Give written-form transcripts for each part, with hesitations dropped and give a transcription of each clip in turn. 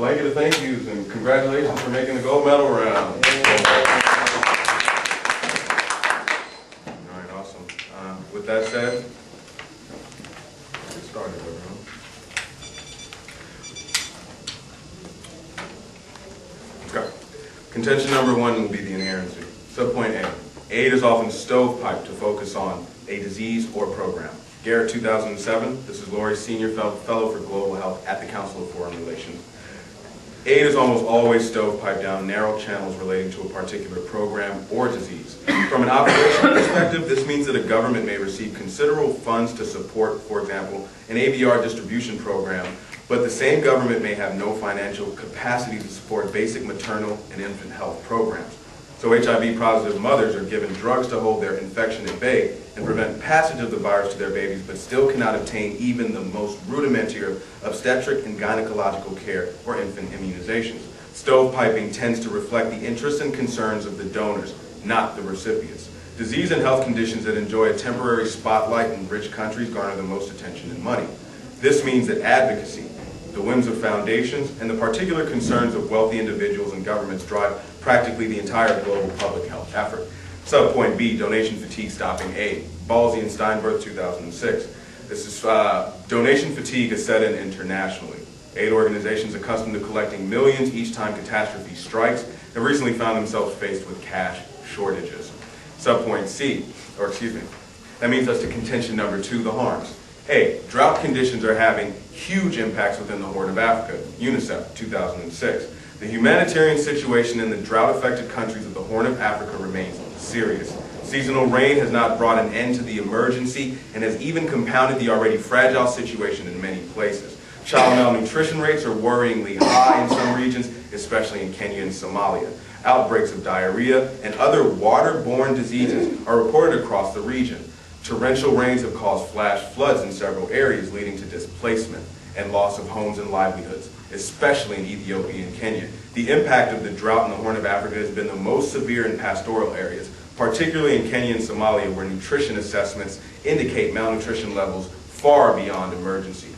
blanket of thank yous and congratulations for making the gold medal round. All right, awesome. With that said, let's get started, everyone. Okay. Contention number 1 will be the inerrancy. Subpoint A. Aid is often stovepiped to focus on a disease or program. Garrett, 2007. This is Lori, Senior Fellow for Global Health at the Council of Foreign Relations. Aid is almost always stovepiped down narrow channels relating to a particular program or disease. From an operational perspective, this means that a government may receive considerable funds to support, for example, an ABR distribution program, but the same government may have no financial capacity to support basic maternal and infant health programs. So HIV-positive mothers are given drugs to hold their infection at bay and prevent passage of the virus to their babies, but still cannot obtain even the most rudimentary of obstetric and gynecological care or infant immunizations. Stovepiping tends to reflect the interests and concerns of the donors, not the recipients. Disease and health conditions that enjoy a temporary spotlight in rich countries garner the most attention and money. This means that advocacy, the whims of foundations, and the particular concerns of wealthy individuals and governments drive practically the entire global public health effort. Subpoint B, donation fatigue stopping aid. Ballsy and Steinberg, 2006. This is donation fatigue is set in internationally. Aid organizations accustomed to collecting millions each time catastrophe strikes have recently found themselves faced with cash shortages. Subpoint C, that means us to contention number 2, the harms. A, drought conditions are having huge impacts within the Horn of Africa. UNICEF, 2006. The humanitarian situation in the drought-affected countries of the Horn of Africa remains serious. Seasonal rain has not brought an end to the emergency and has even compounded the already fragile situation in many places. Child malnutrition rates are worryingly high in some regions, especially in Kenya and Somalia. Outbreaks of diarrhea and other waterborne diseases are reported across the region. Torrential rains have caused flash floods in several areas, leading to displacement and loss of homes and livelihoods, especially in Ethiopia and Kenya. The impact of the drought in the Horn of Africa has been the most severe in pastoral areas, particularly in Kenya and Somalia, where nutrition assessments indicate malnutrition levels far beyond emergency.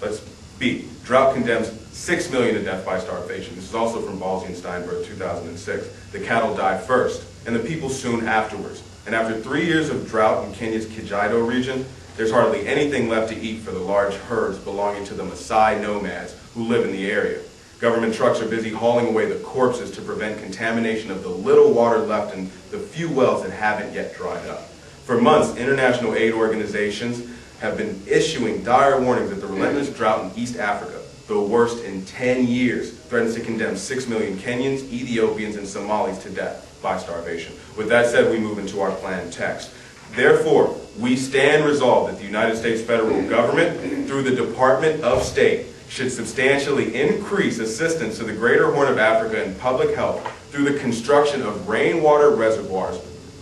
Let's B. Drought condemns 6 million to death by starvation. This is also from Ballsy and Steinberg, 2006. The cattle die first, and the people soon afterwards. And after 3 years of drought in Kenya's Kajiado region, there's hardly anything left to eat for the large herds belonging to the Maasai nomads who live in the area. Government trucks are busy hauling away the corpses to prevent contamination of the little water left in the few wells that haven't yet dried up. For months, international aid organizations have been issuing dire warnings that the relentless drought in East Africa, the worst in 10 years, threatens to condemn 6 million Kenyans, Ethiopians, and Somalis to death by starvation. With that said, we move into our planned text. Therefore, we stand resolved that the United States federal government, through the Department of State, should substantially increase assistance to the Greater Horn of Africa in public health through the construction of rainwater reservoirs,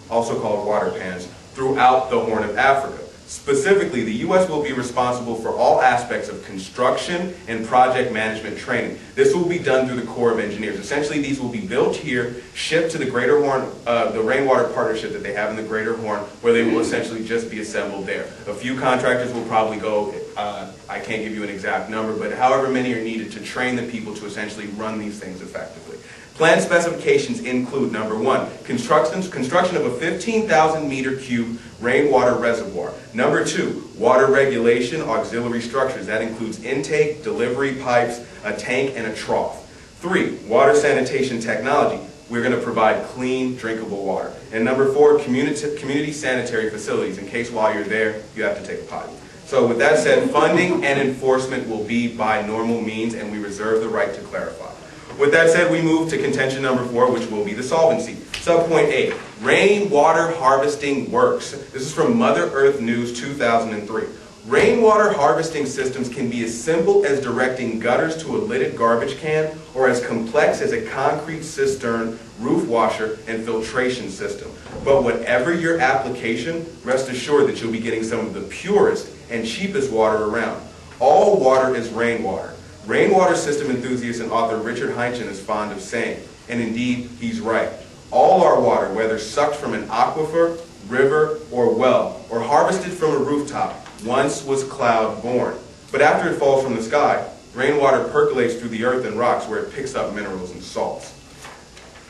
also called water pans, throughout the Horn of Africa. Specifically, the U.S. will be responsible for all aspects of construction and project management training. This will be done through the Corps of Engineers. Essentially, these will be built here, shipped to the Greater Horn, the rainwater partnership that they have in the Greater Horn, where they will essentially just be assembled there. A few contractors will probably go, I can't give you an exact number, but however many are needed to train the people to essentially run these things effectively. Planned specifications include, number 1, construction of a 15,000 meter cube rainwater reservoir. Number 2, water regulation auxiliary structures. That includes intake, delivery pipes, a tank, and a trough. 3, water sanitation technology. We're going to provide clean, drinkable water. And number 4, community sanitary facilities, in case while you're there, you have to take a potty. So with that said, funding and enforcement will be by normal means, and we reserve the right to clarify. With that said, we move to contention number 4, which will be the solvency. Subpoint A, rainwater harvesting works. This is from Mother Earth News 2003. Rainwater harvesting systems can be as simple as directing gutters to a lidded garbage can, or as complex as a concrete cistern, roof washer, and filtration system. But whatever your application, rest assured that you'll be getting some of the purest and cheapest water around. All water is rainwater. Rainwater system enthusiast and author Richard Heinchen is fond of saying, and indeed, he's right. All our water, whether sucked from an aquifer, river, or well, or harvested from a rooftop, once was cloud-born. But after it falls from the sky, Rainwater percolates through the earth and rocks where it picks up minerals and salts.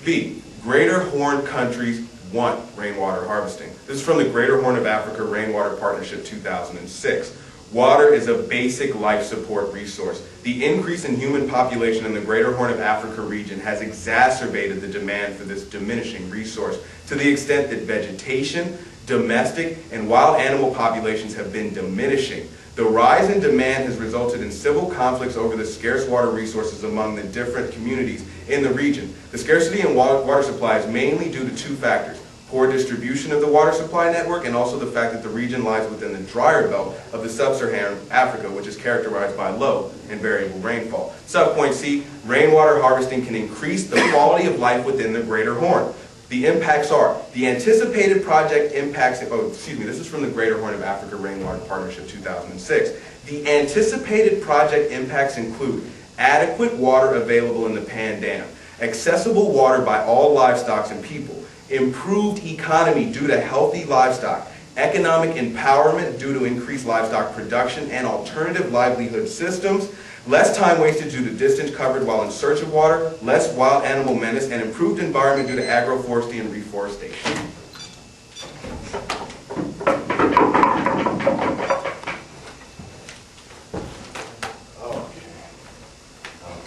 B, Greater Horn countries want rainwater harvesting. This is from the Greater Horn of Africa Rainwater Partnership 2006. Water is a basic life support resource. The increase in human population in the Greater Horn of Africa region has exacerbated the demand for this diminishing resource to the extent that vegetation, domestic, and wild animal populations have been diminishing. The rise in demand has resulted in civil conflicts over the scarce water resources among the different communities in the region. The scarcity in water supply is mainly due to two factors: poor distribution of the water supply network, and also the fact that the region lies within the drier belt of the sub-Saharan Africa, which is characterized by low and variable rainfall. Subpoint C, rainwater harvesting can increase the quality of life within the Greater Horn. The impacts are, the anticipated project impacts, this is from the Greater Horn of Africa Rainwater Partnership 2006. The anticipated project impacts include adequate water available in the Pan Dam, accessible water by all livestock and people, improved economy due to healthy livestock, economic empowerment due to increased livestock production and alternative livelihood systems, less time wasted due to distance covered while in search of water, less wild animal menace, and improved environment due to agroforestry and reforestation.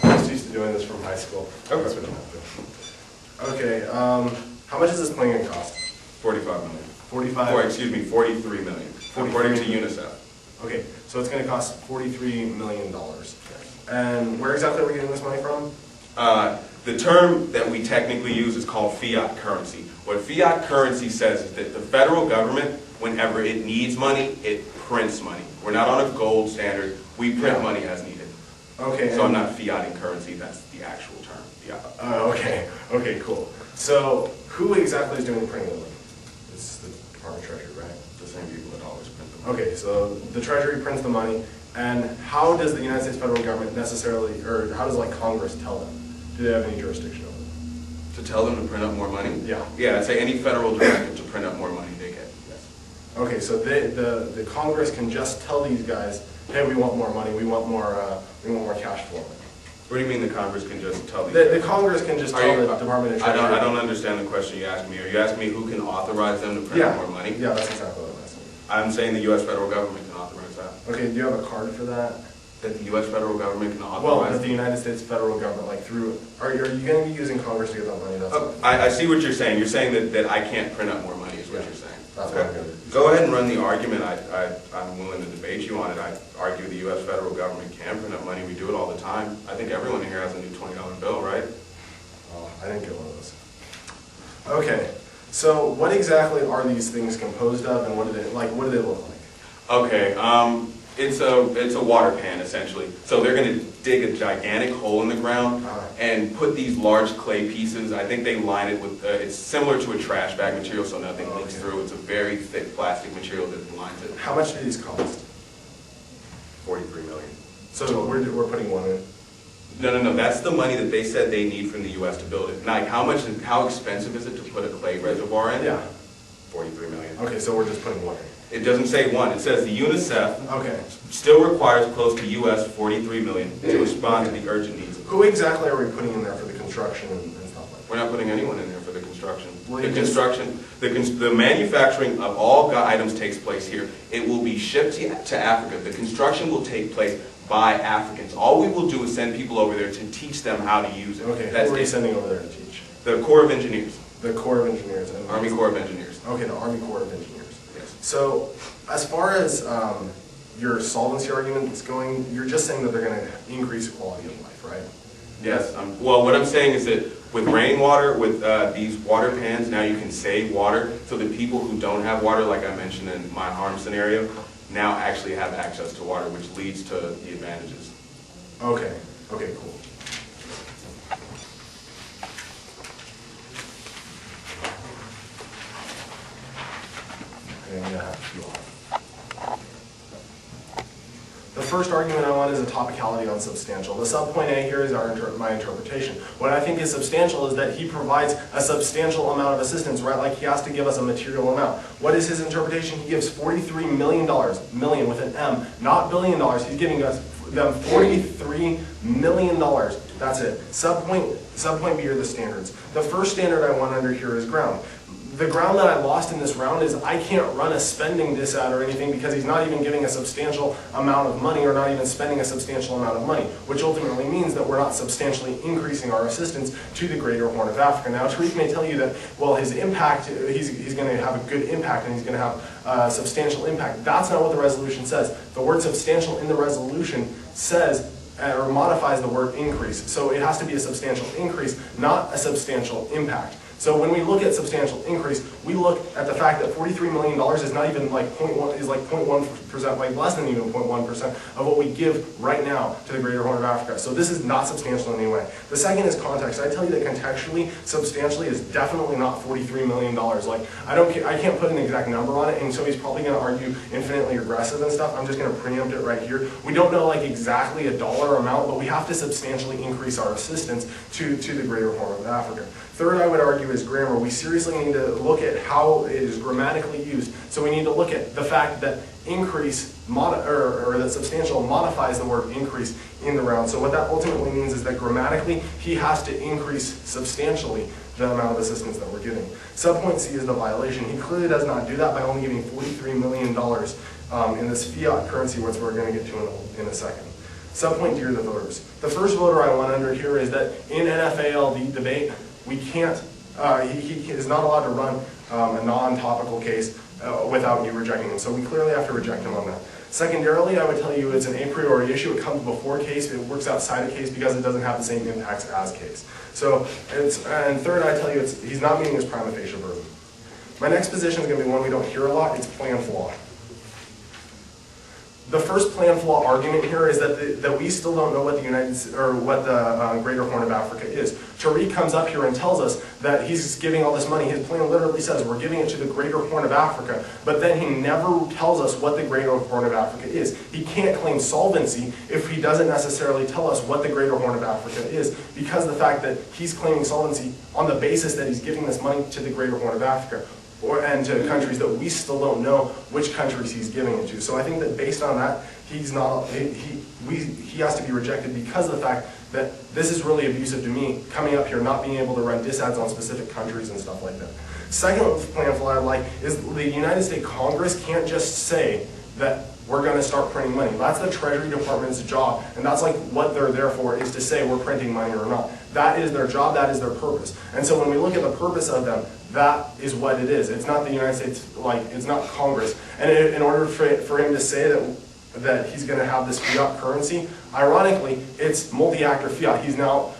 I'm just used to doing this from high school. Okay. That's what I'm doing. Okay, how much is this plane going to cost? 45 million. 45? Or, excuse me, 43 million, according to UNICEF. Okay, so it's going to cost $43 million. And where exactly are we getting this money from? The term that we technically use is called fiat currency. What fiat currency says is that the federal government, whenever it needs money, it prints money. We're not on a gold standard. We print money as needed. Okay. So I'm not fiating currency. That's the actual term. Yeah. Okay. Okay, cool. So who exactly is doing the printing of the money? It's the Department of Treasury, right? The same people that always print the money. Okay, so the Treasury prints the money, and how does the United States federal government necessarily, or how does like Congress tell them? Do they have any jurisdiction over them? To tell them to print up more money? Yeah. Yeah, I'd say any federal directive to print up more money, they get. Yes. Okay, so the Congress can just tell these guys, hey, we want more money, we want more cash flow. What do you mean the Congress can just tell these The Congress can just tell the Department of Treasury. I don't understand the question you asked me. Are you asking me who can authorize them to print up more money? Yeah, that's exactly what I'm asking. I'm saying the U.S. federal government can authorize that. Okay, do you have a card for that? That the U.S. federal government can Well, authorize? that the United States federal government, like through, are you going to be using Congress to get that money? That's I see what you're saying. You're saying that I can't print up more money is what you're saying. That's what I'm going to do. Go ahead and run the argument. I'm willing to debate you on it. I argue the U.S. federal government can print up money. We do it all the time. I think everyone in here has a new $20 bill, right? Oh, I didn't get one of those. Okay, so what exactly are these things composed of, and what do they look like? Okay, it's a water pan essentially. So they're going to dig a gigantic hole in the ground and put these large clay pieces. I think they line it with, it's similar to a trash bag material, so nothing leaks through. It's a very thick plastic material that lines it. How much do these cost? 43 million. So we're putting one in? No. That's the money that they said they need from the U.S. to build it. Like, how expensive is it to put a clay reservoir in? Yeah. 43 million. Okay, so we're just putting one in. It doesn't say one. It says the UNICEF still requires close to US 43 million to respond to the urgent needs. Who exactly are we putting in there for the construction and stuff like that? We're not putting anyone in there for the construction. Well, The manufacturing of all items takes place here. It will be shipped to Africa. The construction will take place by Africans. All we will do is send people over there to teach them how to use it. Okay, who are you sending over there to teach? The Corps of Engineers. The Corps of Engineers. And Army Corps of Engineers. Okay, the Army Corps of Engineers. Yes. So, as far as your solvency argument is going, you're just saying that they're going to increase the quality of life, right? Yes. Well, what I'm saying is that with rainwater, with these water pans, now you can save water. So the people who don't have water, like I mentioned in my harm scenario, now actually have access to water, which leads to the advantages. Okay. Okay, cool. Okay, I'm going to have to go off. The first argument I want is a topicality on substantial. The subpoint A here is my interpretation. What I think is substantial is that he provides a substantial amount of assistance, right? Like he has to give us a material amount. What is his interpretation? He gives $43 million, million with an M, not $1 billion. He's giving us them $43 million. That's it. Subpoint B are the standards. The first standard I want under here is ground. The ground that I lost in this round is I can't run a spending disad or anything because he's not even giving a substantial amount of money or not even spending a substantial amount of money, which ultimately means that we're not substantially increasing our assistance to the Greater Horn of Africa. Now, Tariq may tell you that, well, his impact, he's going to have a good impact and he's going to have a substantial impact. That's not what the resolution says. The word substantial in the resolution says or modifies the word increase. So it has to be a substantial increase, not a substantial impact. So when we look at substantial increase, we look at the fact that $43 million is not even like 0.1, is like 0.1%, like less than even 0.1% of what we give right now to the Greater Horn of Africa. So this is not substantial in any way. The second is context. I tell you that contextually, substantially is definitely not $43 million. Like I can't put an exact number on it, and so he's probably going to argue infinitely regressive and stuff. I'm just going to preempt it right here. We don't know like exactly a dollar amount, but we have to substantially increase our assistance to the Greater Horn of Africa. Third, I would argue, is grammar. We seriously need to look at how it is grammatically used. So we need to look at the fact that increase, or that substantial modifies the word increase in the round. So what that ultimately means is that grammatically, he has to increase substantially the amount of assistance that we're giving. Subpoint C is the violation. He clearly does not do that by only giving $43 million in this fiat currency, which we're going to get to in a second. Subpoint D are the voters. The first voter I want under here is that in NFA-LD debate, we can't, he is not allowed to run a non-topical case without you rejecting him. So we clearly have to reject him on that. Secondarily, I would tell you it's an a priori issue. It comes before case. It works outside of case because it doesn't have the same impacts as case. So, and third, I tell you he's not meeting his prima facie burden. My next position is going to be one we don't hear a lot. It's plan flaw. The first plan flaw argument here is that we still don't know what the Greater Horn of Africa is. Tariq comes up here and tells us that he's giving all this money. His plan literally says we're giving it to the Greater Horn of Africa, but then he never tells us what the Greater Horn of Africa is. He can't claim solvency if he doesn't necessarily tell us what the Greater Horn of Africa is, because of the fact that he's claiming solvency on the basis that he's giving this money to the Greater Horn of Africa. And to countries that we still don't know which countries he's giving it to. So I think that based on that, he has to be rejected because of the fact that this is really abusive to me, coming up here, not being able to run disads on specific countries and stuff like that. Second plan flaw I like is the United States Congress can't just say that we're going to start printing money. That's the Treasury Department's job, and that's like what they're there for, is to say we're printing money or not. That is their job, that is their purpose. And so when we look at the purpose of them, that is what it is. It's not the United States, it's not Congress. And in order for him to say that he's going to have this fiat currency, ironically, it's multi-actor fiat. He's now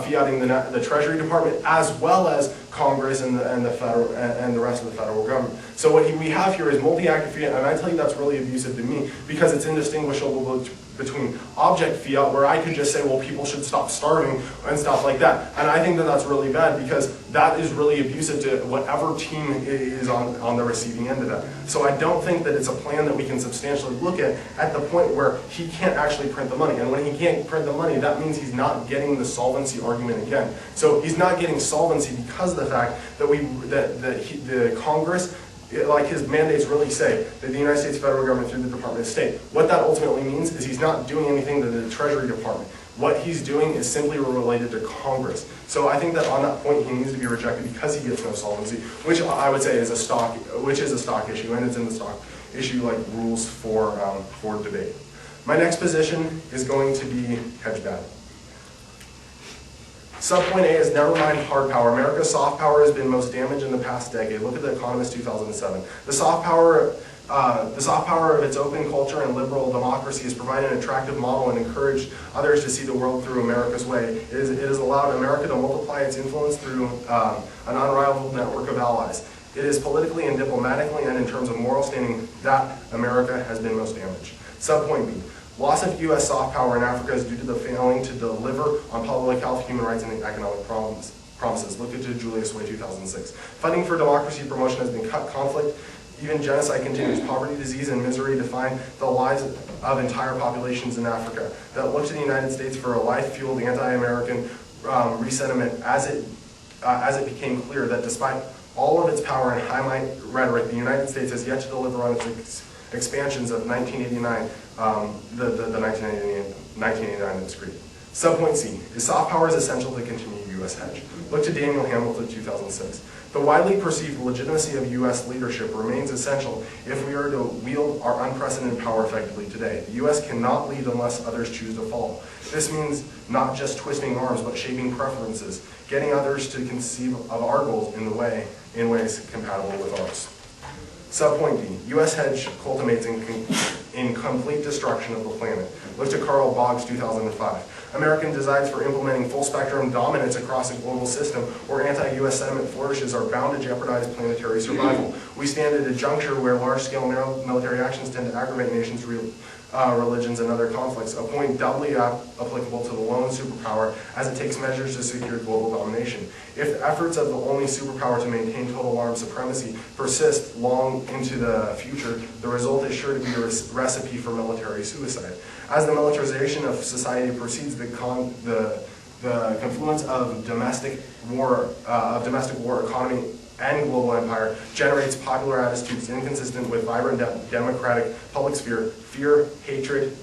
fiating the Treasury Department as well as Congress and the rest of the federal government. So what we have here is multi-actor fiat, and I tell you that's really abusive to me because it's indistinguishable between object fiat, where I could just say, well, people should stop starving and stuff like that. And I think that that's really bad because that is really abusive to whatever team is on the receiving end of that. So I don't think that it's a plan that we can substantially look at the point where he can't actually print the money. And when he can't print the money, that means he's not getting the solvency argument again. So he's not getting solvency because of the fact that the Congress, like his mandates really say, that the United States federal government through the Department of State. What that ultimately means is he's not doing anything to the Treasury Department. What he's doing is simply related to Congress. So I think that on that point he needs to be rejected because he gets no solvency, which I would say is a stock issue, and it's in the stock issue like rules for debate. My next position is going to be hedge bad. Subpoint A is never mind hard power. America's soft power has been most damaged in the past decade. Look at The Economist 2007. The soft power of its open culture and liberal democracy has provided an attractive model and encouraged others to see the world through America's way. It has allowed America to multiply its influence through an unrivaled network of allies. It is politically and diplomatically and in terms of moral standing that America has been most damaged. Subpoint B. Loss of U.S. soft power in Africa is due to the failing to deliver on public health, human rights, and economic promises. Look into Julius Way 2006. Funding for democracy promotion has been cut. Conflict, even genocide continues. Poverty, disease, and misery define the lives of entire populations in Africa that look to the United States for a life-fueled anti-American resentiment as it became clear that despite all of its power and high-might rhetoric, the United States has yet to deliver on its expansions of 1989, the 1989 that's created. Subpoint C, is soft power is essential to continue U.S. hedge? Look to Daniel Hamilton, 2006. The widely perceived legitimacy of U.S. leadership remains essential if we are to wield our unprecedented power effectively today. The U.S. cannot lead unless others choose to follow. This means not just twisting arms, but shaping preferences, getting others to conceive of our goals in ways compatible with ours. Subpoint D, U.S. hedge culminates in complete destruction of the planet. Look to Carl Boggs, 2005. American designs for implementing full-spectrum dominance across a global system where anti-U.S. sentiment flourishes are bound to jeopardize planetary survival. We stand at a juncture where large-scale military actions tend to aggravate nations' religions and other conflicts, a point doubly applicable to the lone superpower as it takes measures to secure global domination. If the efforts of the only superpower to maintain total armed supremacy persist long into the future, the result is sure to be a recipe for military suicide. As the militarization of society proceeds, the confluence of domestic war, economy, and global empire generates popular attitudes inconsistent with vibrant democratic public sphere, fear, hatred,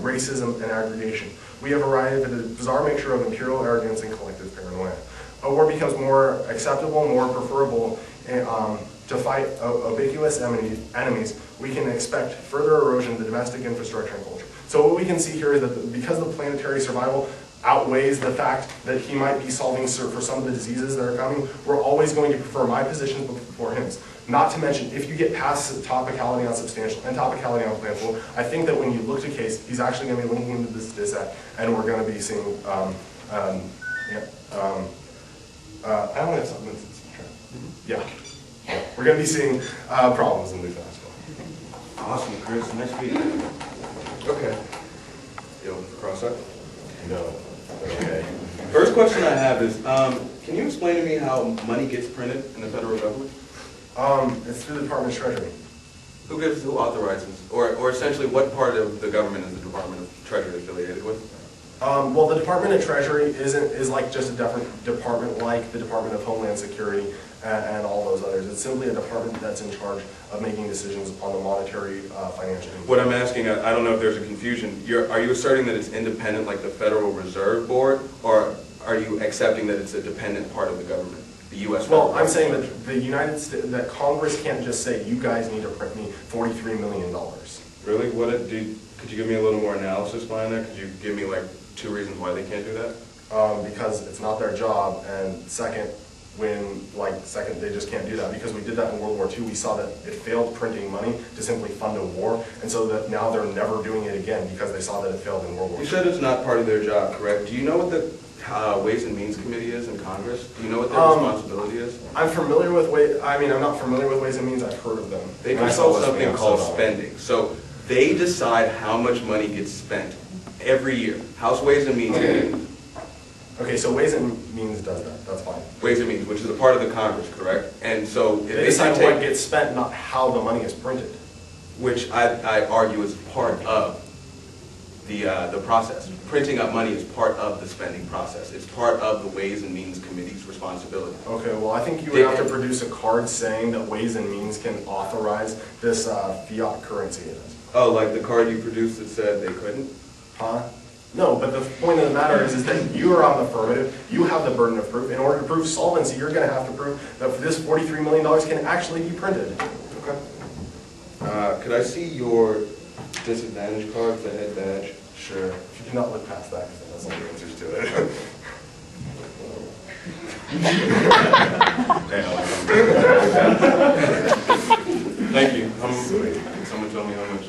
racism, and aggregation. We have arrived at a bizarre mixture of imperial arrogance and collective paranoia. A war becomes more acceptable, more preferable to fight ubiquitous enemies. We can expect further erosion of the domestic infrastructure and culture. So what we can see here is that because the planetary survival outweighs the fact that he might be solving for some of the diseases that are coming, we're always going to prefer my positions before his. Not to mention, if you get past topicality on substantial and topicality on planful, I think that when you look to case, he's actually going to be linking into this dissect, and we're going to be seeing, I don't have something that's yeah. We're going to be seeing problems in Luther as well. Awesome, Chris. Nice meeting. Okay. You open for cross-up? No. Okay. First question I have is, can you explain to me how money gets printed in the federal government? It's through the Department of Treasury. Who authorizes, or essentially what part of the government is the Department of Treasury affiliated with? Well, the Department of Treasury is like just a different department like the Department of Homeland Security and all those others. It's simply a department that's in charge of making decisions on the monetary financial. What I'm asking, I don't know if there's a confusion. Are you asserting that it's independent like the Federal Reserve Board, or are you accepting that it's a dependent part of the government, the U.S. Well, I'm saying that the United States, that Congress can't just say, you guys need to print me $43 million. Really? Could you give me a little more analysis behind that? Could you give me like 2 reasons why they can't do that? Because it's not their job, and second, they just can't do that, because we did that in World War II. We saw that it failed printing money to simply fund a war, and so that now they're never doing it again because they saw that it failed in World War II. You said it's not part of their job, correct? Do you know what the Ways and Means Committee is in Congress? Do you know what their responsibility is? I'm familiar with I'm not familiar with Ways and Means. I've heard of them. They control something called spending. So they decide how much money gets spent every year. House Ways and Means Committee. Okay, so Ways and Means does that. That's fine. Ways and Means, which is a part of the Congress, correct? And so if they decide what gets spent, not how the money is printed. Which I argue is part of the process. Printing up money is part of the spending process. It's part of the Ways and Means Committee's responsibility. Okay, well, I think you would have to produce a card saying that Ways and Means can authorize this fiat currency. Oh, like the card you produced that said they couldn't? Huh? No, but the point of the matter is that you are on the affirmative. You have the burden of proof. In order to prove solvency, you're going to have to prove that this $43 million can actually be printed. Okay. Could I see your disadvantage card, the head badge? Sure. If you cannot look past that, because that's all the answers to it. Thank you. Someone told me how much.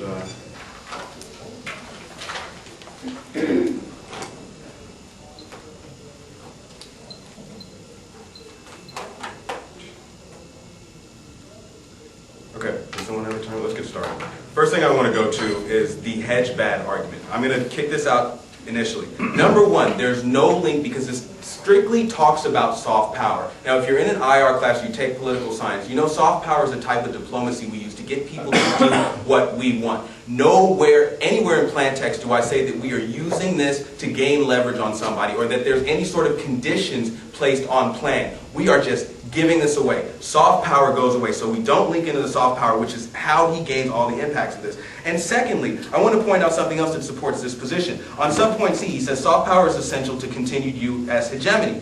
Okay, does someone have a time? Let's get started. First thing I want to go to is the hedge bad argument. I'm going to kick this out initially. Number one, there's no link because this strictly talks about soft power. Now, if you're in an IR class, you take political science, you know soft power is a type of diplomacy we use to get people to do what we want. Nowhere, anywhere in plan text do I say that we are using this to gain leverage on somebody or that there's any sort of conditions placed on plan. We are just giving this away. Soft power goes away, so we don't link into the soft power, which is how he gains all the impacts of this. And secondly, I want to point out something else that supports this position. On subpoint C, he says soft power is essential to continued U.S. hegemony.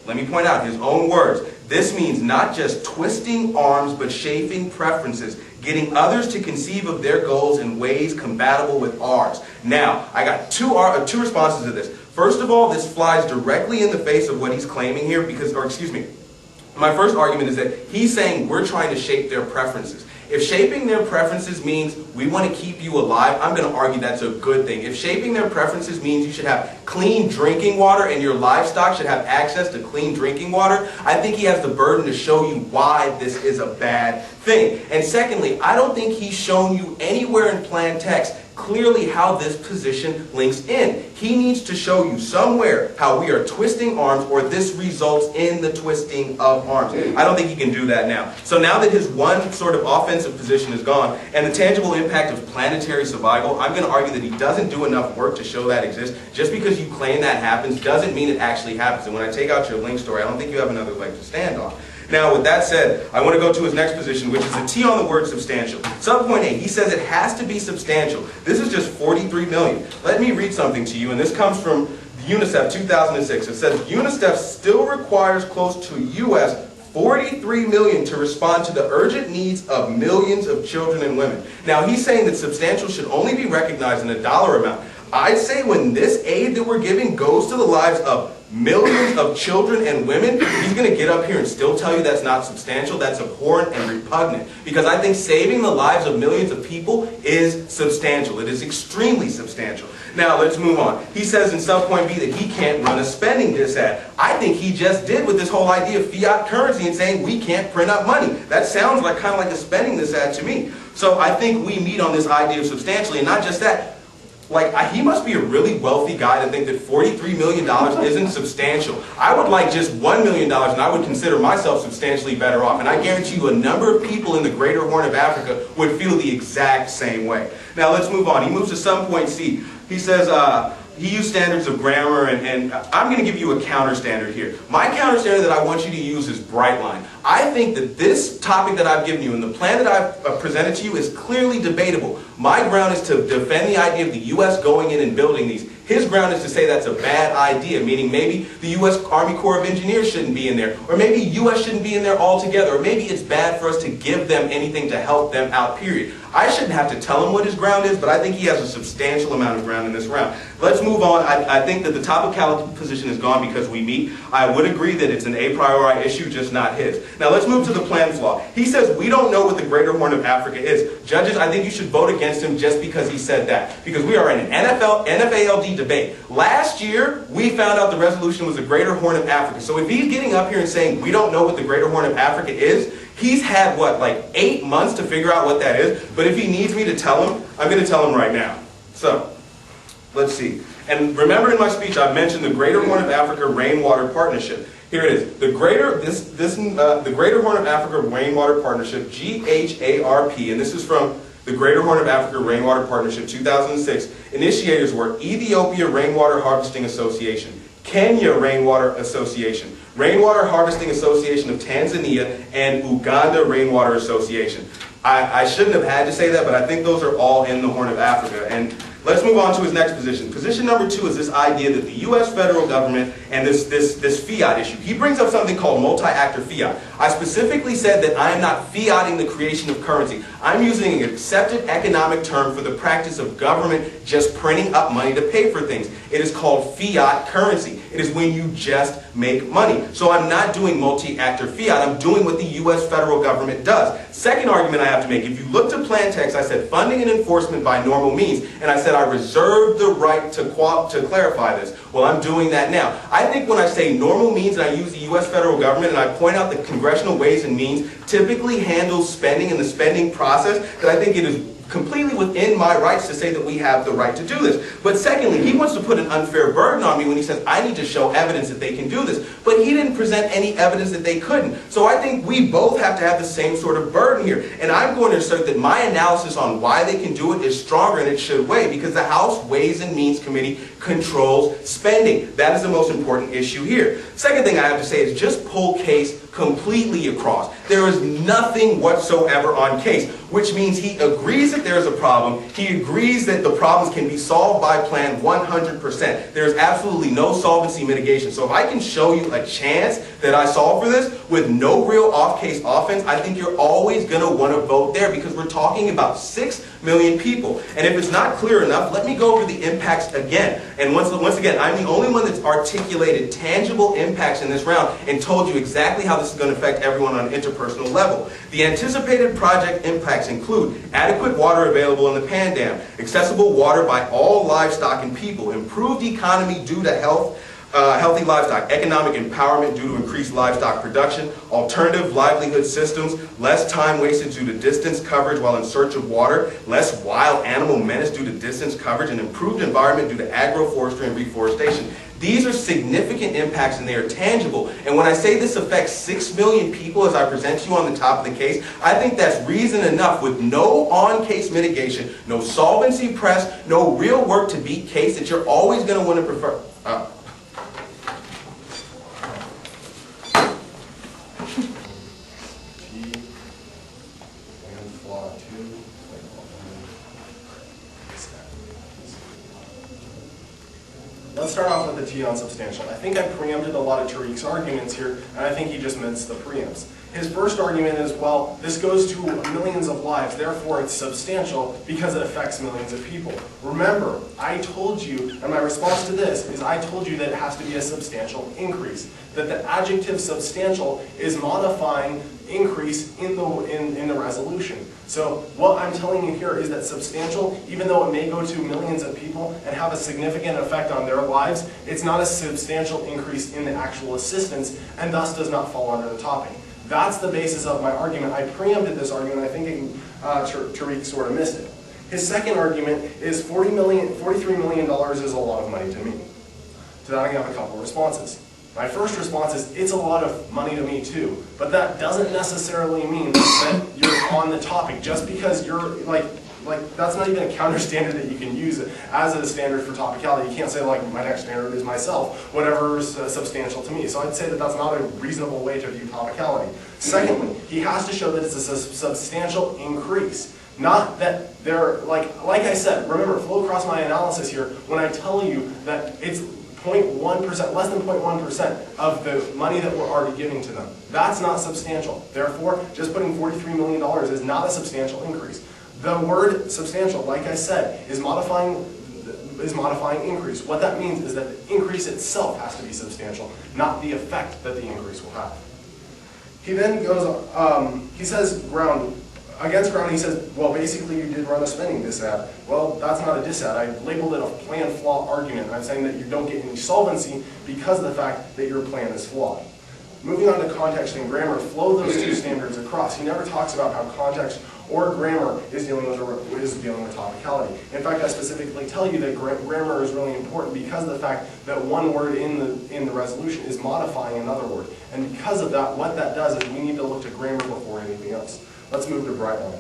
Let me point out his own words. This means not just twisting arms, but shaping preferences, getting others to conceive of their goals in ways compatible with ours. Now, I got two responses to this. First of all, this flies directly in the face of what he's claiming here my first argument is that he's saying we're trying to shape their preferences. If shaping their preferences means we want to keep you alive, I'm going to argue that's a good thing. If shaping their preferences means you should have clean drinking water and your livestock should have access to clean drinking water, I think he has the burden to show you why this is a bad thing. And secondly, I don't think he's shown you anywhere in plan text clearly how this position links in. He needs to show you somewhere how we are twisting arms or this results in the twisting of arms. I don't think he can do that now. So now that his one sort of offensive position is gone and the tangible impact of planetary survival, I'm going to argue that he doesn't do enough work to show that exists. Just because you claim that happens doesn't mean it actually happens. And when I take out your link story, I don't think you have another leg to stand on. Now, with that said, I want to go to his next position, which is a T on the word substantial. Subpoint A, he says it has to be substantial. This is just 43 million. Let me read something to you, and this comes from UNICEF 2006. It says, UNICEF still requires close to US 43 million to respond to the urgent needs of millions of children and women. Now, he's saying that substantial should only be recognized in a dollar amount. I'd say when this aid that we're giving goes to the lives of millions of children and women, he's going to get up here and still tell you that's not substantial. That's abhorrent and repugnant. Because I think saving the lives of millions of people is substantial. It is extremely substantial. Now, let's move on. He says in subpoint B that he can't run a spending dis ad. I think he just did with this whole idea of fiat currency and saying we can't print up money. That sounds like kind of like a spending dis ad to me. So I think we meet on this idea of substantially, and not just that. He must be a really wealthy guy to think that $43 million isn't substantial. I would like just $1 million and I would consider myself substantially better off. And I guarantee you a number of people in the greater Horn of Africa would feel the exact same way. Now let's move on. He moves to subpoint C. He says he used standards of grammar, and I'm going to give you a counter standard here. My counter standard that I want you to use is bright line. I think that this topic that I've given you and the plan that I've presented to you is clearly debatable. My ground is to defend the idea of the U.S. going in and building these. His ground is to say that's a bad idea, meaning maybe the U.S. Army Corps of Engineers shouldn't be in there, or maybe U.S. shouldn't be in there altogether, or maybe it's bad for us to give them anything to help them out, period. I shouldn't have to tell him what his ground is, but I think he has a substantial amount of ground in this round. Let's move on. I think that the topicality position is gone because we meet. I would agree that it's an a priori issue, just not his. Now let's move to the plan flaw. He says we don't know what the Greater Horn of Africa is. Judges, I think you should vote against him just because he said that. Because we are in an NFA-LD debate. Last year, we found out the resolution was the Greater Horn of Africa. So if he's getting up here and saying we don't know what the Greater Horn of Africa is, he's had, what, like 8 months to figure out what that is? But if he needs me to tell him, I'm going to tell him right now. So, let's see. And remember in my speech, I mentioned the Greater Horn of Africa Rainwater Partnership. Here it is. The Greater Horn of Africa Rainwater Partnership, GHARP, and this is from the Greater Horn of Africa Rainwater Partnership 2006. Initiators were Ethiopia Rainwater Harvesting Association, Kenya Rainwater Association, Rainwater Harvesting Association of Tanzania, and Uganda Rainwater Association. I shouldn't have had to say that, but I think those are all in the Horn of Africa. And let's move on to his next position. Position number 2 is this idea that the U.S. federal government and this fiat issue. He brings up something called multi-actor fiat. I specifically said that I am not fiating the creation of currency. I'm using an accepted economic term for the practice of government just printing up money to pay for things. It is called fiat currency. It is when you just make money. So I'm not doing multi-actor fiat. I'm doing what the U.S. federal government does. Second argument I have to make, if you look to plan text, I said funding and enforcement by normal means, and I said I reserve the right to clarify this. Well, I'm doing that now. I think when I say normal means and I use the U.S. federal government and I point out the congressional ways and means typically handles spending and the spending process, that I think it is completely within my rights to say that we have the right to do this. But secondly, he wants to put an unfair burden on me when he says I need to show evidence that they can do this. But he didn't present any evidence that they couldn't. So I think we both have to have the same sort of burden here. And I'm going to assert that my analysis on why they can do it is stronger and it should weigh, because the House Ways and Means Committee controls spending. That is the most important issue here. Second thing I have to say is just pull Case completely across. There is nothing whatsoever on Case, which means he agrees that there is a problem. He agrees that the problems can be solved by plan 100%. There is absolutely no solvency mitigation. So if I can show you a chance that I solve for this with no real off-case offense, I think you're always going to want to vote there, because we're talking about 6 million people. And if it's not clear enough, let me go over the impacts again. And once again, I'm the only one that's articulated tangible impacts in this round and told you exactly how this is going to affect everyone on an interpersonal level. The anticipated project impacts include adequate water available in the Pan Dam, accessible water by all livestock and people, improved economy due to healthy livestock, economic empowerment due to increased livestock production, alternative livelihood systems, less time wasted due to distance coverage while in search of water, less wild animal menace due to distance coverage, and improved environment due to agroforestry and reforestation. These are significant impacts and they are tangible. And when I say this affects 6 million people as I present to you on the top of the case, I think that's reason enough with no on-case mitigation, no solvency press, no real work to beat Case that you're always going to want to prefer. Let's start off with the T on substantial. I think I preempted a lot of Tariq's arguments here, and I think he just missed the preempts. His first argument is, well, this goes to millions of lives, therefore it's substantial because it affects millions of people. Remember, I told you, and my response to this is I told you that it has to be a substantial increase, that the adjective substantial is modifying increase in the resolution. So what I'm telling you here is that substantial, even though it may go to millions of people and have a significant effect on their lives, it's not a substantial increase in the actual assistance and thus does not fall under the topic. That's the basis of my argument. I preempted this argument. I think Tariq sort of missed it. His second argument is $43 million is a lot of money to me. To that I have a couple of responses. My first response is, it's a lot of money to me too, but that doesn't necessarily mean that you're on the topic. Just because you're, like that's not even a counter standard that you can use as a standard for topicality. You can't say, like, my next standard is myself, whatever is substantial to me. So I'd say that that's not a reasonable way to view topicality. Secondly, he has to show that it's a substantial increase. Not that they're, like I said, remember, flow across my analysis here, when I tell you that it's 0.1%, less than 0.1% of the money that we're already giving to them. That's not substantial. Therefore, just putting $43 million is not a substantial increase. The word substantial, like I said, is modifying increase. What that means is that the increase itself has to be substantial, not the effect that the increase will have. He then goes, he says ground. Against ground, he says, well, basically you did run a spending disad. Well, that's not a disad. I labeled it a plan flaw argument. I'm saying that you don't get any solvency because of the fact that your plan is flawed. Moving on to context and grammar, flow those two standards across. He never talks about how context or grammar is dealing with topicality. In fact, I specifically tell you that grammar is really important because of the fact that one word in the resolution is modifying another word. And because of that, what that does is we need to look to grammar before anything else. Let's move to Brightline.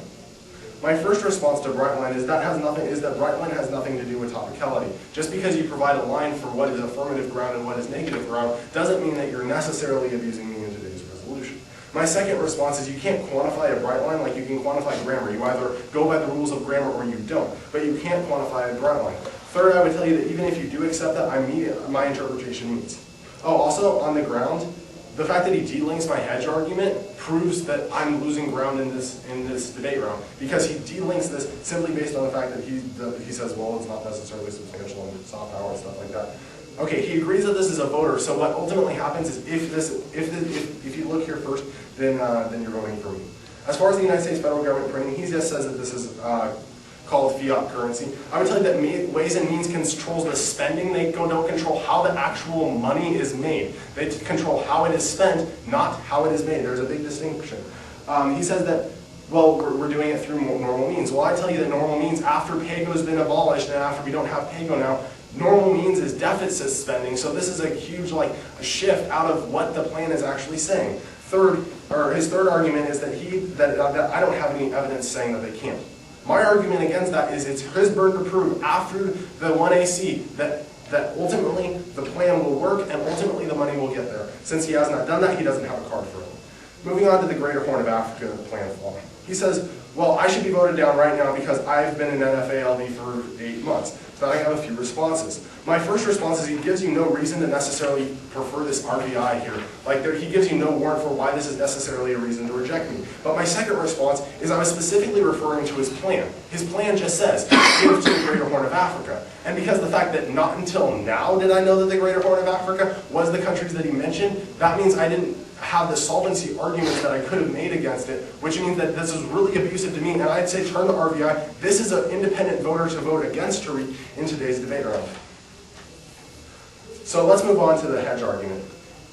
My first response to Brightline is that Brightline has nothing to do with topicality. Just because you provide a line for what is affirmative ground and what is negative ground doesn't mean that you're necessarily abusing me in today's resolution. My second response is you can't quantify a Brightline like you can quantify grammar. You either go by the rules of grammar or you don't, but you can't quantify a Brightline. Third, I would tell you that even if you do accept that, my interpretation meets. Oh, also on the ground, the fact that he delinks my hedge argument proves that I'm losing ground in this debate round, because he delinks this simply based on the fact that he says, well, it's not necessarily substantial and soft power and stuff like that. Okay, he agrees that this is a voter. So what ultimately happens is if you look here first, then you're voting for me. As far as the United States federal government printing, he just says that this is called Fiat Currency. I would tell you that Ways and Means controls the spending. They don't control how the actual money is made. They control how it is spent, not how it is made. There's a big distinction. He says that well, we're doing it through normal means. Well, I tell you that normal means, after PAYGO's been abolished and after we don't have PAYGO now, normal means is deficit spending. So this is a huge a shift out of what the plan is actually saying. His third argument is that I don't have any evidence saying that they can't. My argument against that is it's his burden to prove after the 1AC that ultimately the plan will work and ultimately the money will get there. Since he has not done that, he doesn't have a card for it. Moving on to the Greater Horn of Africa plan flaw. He says, well, I should be voted down right now because I've been in NFA-LD for 8 months. So I have a few responses. My first response is he gives you no reason to necessarily prefer this RVI here. He gives you no warrant for why this is necessarily a reason to reject me. But my second response is I was specifically referring to his plan. His plan just says, give to the Greater Horn of Africa. And because the fact that not until now did I know that the Greater Horn of Africa was the countries that he mentioned, that means I didn't have the solvency arguments that I could have made against it, which means that this is really abusive to me, and I'd say turn to RVI. This is an independent voter to vote against Tariq in today's debate round. So let's move on to the hedge argument.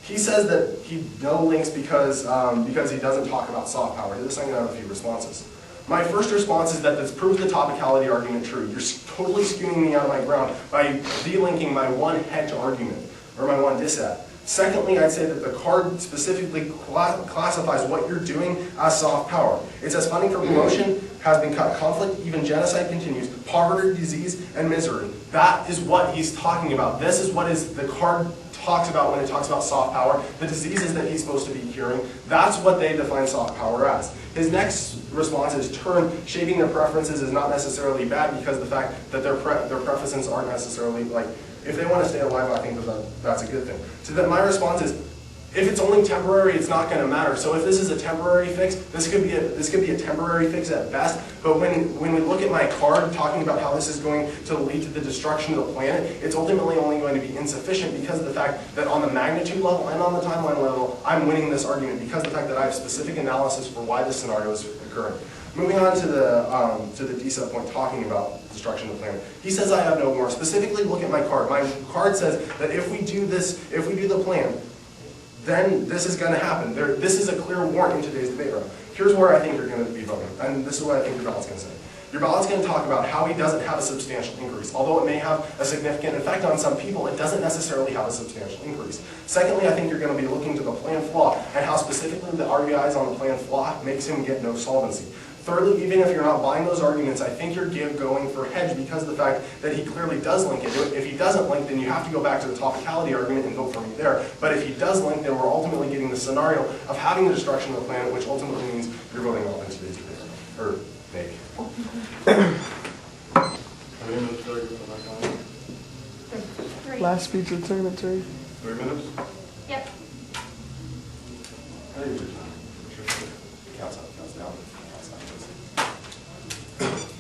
He says that he no links because he doesn't talk about soft power. To this I'm going to have a few responses. My first response is that this proves the topicality argument true. You're totally skewing me out of my ground by delinking my one hedge argument, or my one dissat. Secondly, I'd say that the card specifically classifies what you're doing as soft power. It says funding for promotion has been cut, conflict, even genocide continues, poverty, disease, and misery. That is what he's talking about. This is what the card talks about when it talks about soft power, the diseases that he's supposed to be curing. That's what they define soft power as. His next response is shaping their preferences is not necessarily bad because the fact that their preferences aren't necessarily if they want to stay alive, I think that's a good thing. So that my response is, if it's only temporary, it's not going to matter. So if this is a temporary fix, this could be a temporary fix at best. But when we look at my card talking about how this is going to lead to the destruction of the planet, it's ultimately only going to be insufficient because of the fact that on the magnitude level and on the timeline level, I'm winning this argument because of the fact that I have specific analysis for why this scenario is occurring. Moving on to the D sub point talking about destruction of the planet. He says I have no warrant. Specifically, look at my card. My card says that if we do the plan, then this is going to happen. This is a clear warrant in today's debate round. Here's where I think you're going to be voting, and this is what I think your ballot's going to say. Your ballot's going to talk about how he doesn't have a substantial increase. Although it may have a significant effect on some people, it doesn't necessarily have a substantial increase. Secondly, I think you're going to be looking to the plan flaw and how specifically the RBIs on the plan flaw makes him get no solvency. Thirdly, even if you're not buying those arguments, I think you're going for hedge because of the fact that he clearly does link it. If he doesn't link, then you have to go back to the topicality argument and vote for me there. But if he does link, then we're ultimately getting the scenario of having the destruction of the planet, which ultimately means you're voting off in today's debate. Or maybe. Last speech of the tournament, Terry. 3 minutes? Yep.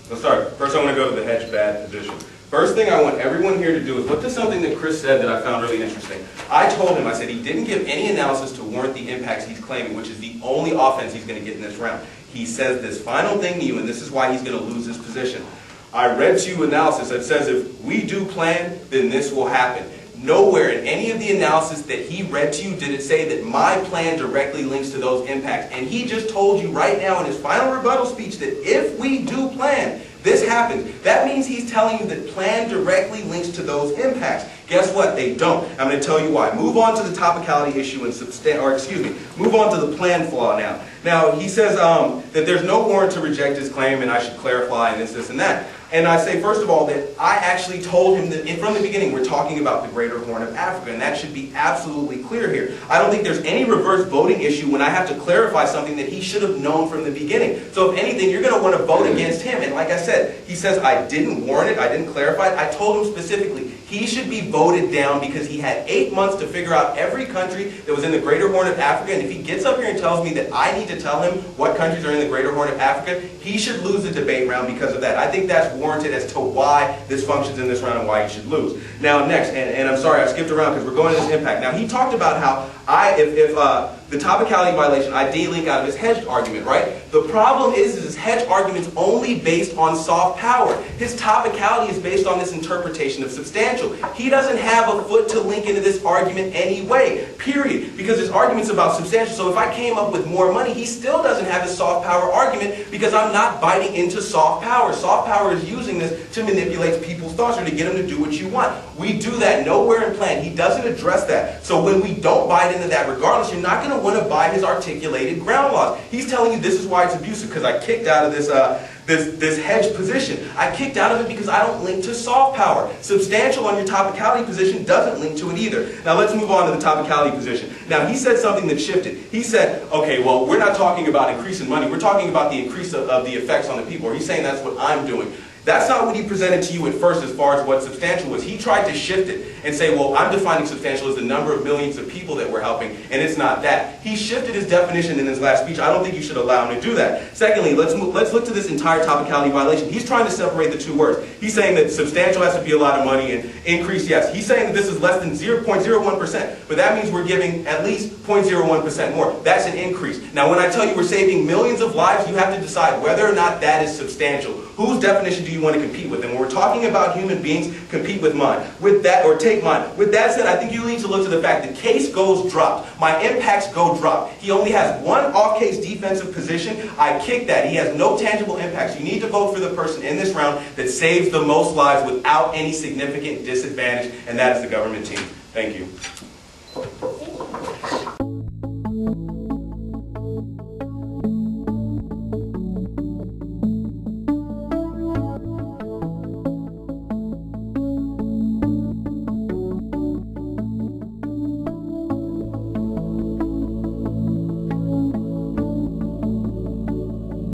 Let's start. First I want to go to the hedge bad position. First thing I want everyone here to do is look to something that Chris said that I found really interesting. I told him, I said he didn't give any analysis to warrant the impacts he's claiming, which is the only offense he's going to get in this round. He says this final thing to you, and this is why he's going to lose his position. I read to you analysis that says if we do plan, then this will happen. Nowhere in any of the analysis that he read to you did it say that my plan directly links to those impacts. And he just told you right now in his final rebuttal speech that if we do plan, this happens. That means he's telling you that plan directly links to those impacts. Guess what? They don't. I'm going to tell you why. Move on to the topicality issue and move on to the plan flaw now. Now, he says that there's no warrant to reject his claim and I should clarify and this and that. And I say, first of all, that I actually told him that from the beginning we're talking about the Greater Horn of Africa, and that should be absolutely clear here. I don't think there's any reverse voting issue when I have to clarify something that he should have known from the beginning. So if anything, you're going to want to vote against him. And like I said, he says I didn't warrant it, I didn't clarify it. I told him specifically he should be voted down because he had 8 months to figure out every country that was in the Greater Horn of Africa. And if he gets up here and tells me that I need to tell him what countries are in the Greater Horn of Africa, he should lose the debate round because of that. I think that's warranted as to why this functions in this round and why he should lose. Now next, and I'm sorry I skipped around because we're going to this impact. Now he talked about how if the topicality violation, I delink out of his hedged argument, right? The problem is his hedge argument's only based on soft power. His topicality is based on this interpretation of substantial. He doesn't have a foot to link into this argument anyway, period, because his argument's about substantial. So if I came up with more money, he still doesn't have his soft power argument because I'm not biting into soft power. Soft power is using this to manipulate people's thoughts or to get them to do what you want. We do that nowhere in plan. He doesn't address that. So when we don't bite into that, regardless, you're not going to want to buy his articulated ground laws. He's telling you this is why it's abusive, because I kicked out of this hedge position. I kicked out of it because I don't link to soft power. Substantial on your topicality position doesn't link to it either. Now let's move on to the topicality position. Now he said something that shifted. He said, okay, well, we're not talking about increasing money. We're talking about the increase of the effects on the people. Or he's saying that's what I'm doing. That's not what he presented to you at first as far as what substantial was. He tried to shift it and say, well, I'm defining substantial as the number of millions of people that we're helping, and it's not that. He shifted his definition in his last speech. I don't think you should allow him to do that. Secondly, let's look to this entire topicality violation. He's trying to separate the two words. He's saying that substantial has to be a lot of money and increase, yes. He's saying that this is less than 0.01%, but that means we're giving at least 0.01% more. That's an increase. Now, when I tell you we're saving millions of lives, you have to decide whether or not that is substantial. Whose definition do you want to compete with? And when we're talking about human beings, compete with mine. With that, or take mine. With that said, I think you need to look to the fact that case goes dropped. My impacts go dropped. He only has one off-case defensive position. I kick that. He has no tangible impacts. You need to vote for the person in this round that saves the most lives without any significant disadvantage, and that is the government team. Thank you.